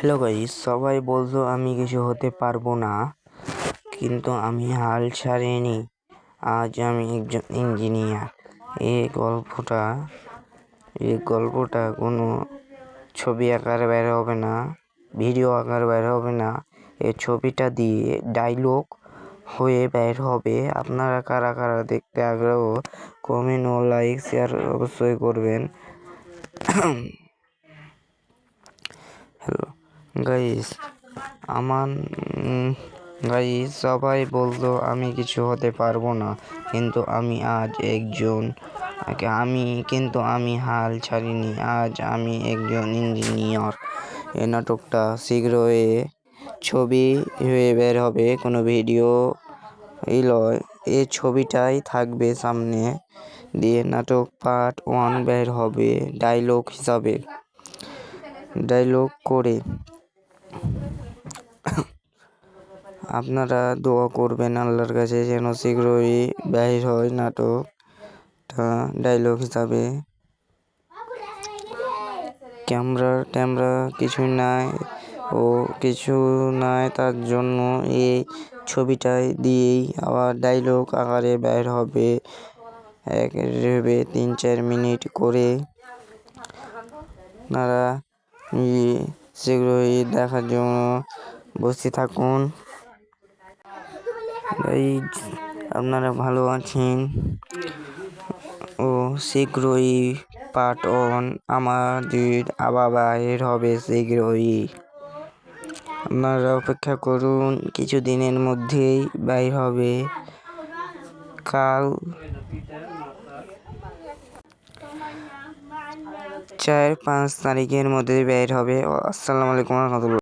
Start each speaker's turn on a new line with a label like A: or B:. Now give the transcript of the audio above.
A: Hello guys, সবাই বলতো আমি কিছু হতে পারবো না, কিন্তু আমি হাল ছাড়িনি। আজ আমি একজন ইঞ্জিনিয়ার। এই গল্পটা কোনো ছবি আকারে বের হবে না, ভিডিও আকারে বের হবে না। এই ছবিটা দিয়ে ডায়লগ হয়ে বের হবে। আপনারা কারা কারা দেখতে আগ্রহ, কমেন্ট ও লাইক শেয়ার অবশ্যই করবেন। হ্যালো গাইস, সবাই বলতো আমি কিছু হতে পারবো না, কিন্তু আমি হাল ছাড়িনি। আজ আমি একজন ইঞ্জিনিয়ার। এই নাটকটা শীঘ্রই ছবি হয়ে বের হবে, কোনো ভিডিও লয়। এই ছবিটাই থাকবে সামনে দিয়ে। নাটক পার্ট 1 বের হবে ডায়লগ করে। আপনারা দোয়া করবেন আল্লাহর কাছে যেন শীঘ্রই বের হয় নাটকটা ডায়লগ হিসাবে। ক্যামেরা কিছু নাই, তার জন্য এই ছবিটাই দিয়েই আবার ডায়লগ আকারে বের হবে। 3-4 মিনিট করে। আপনারা শীঘ্রই দেখার জন্য বসে থাকুন। আপনারা ভালো আছেন ও শীঘ্রই পার্ট 1 আমাদের আবার বাইর হবে শীঘ্রই। আপনারা অপেক্ষা করুন, কিছুদিনের মধ্যেই বাইর হবে। কাল 4-5 তারিখের মধ্যে বের হবে। আসসালামু আলাইকুম ওয়া রাহমাতুল্লাহ।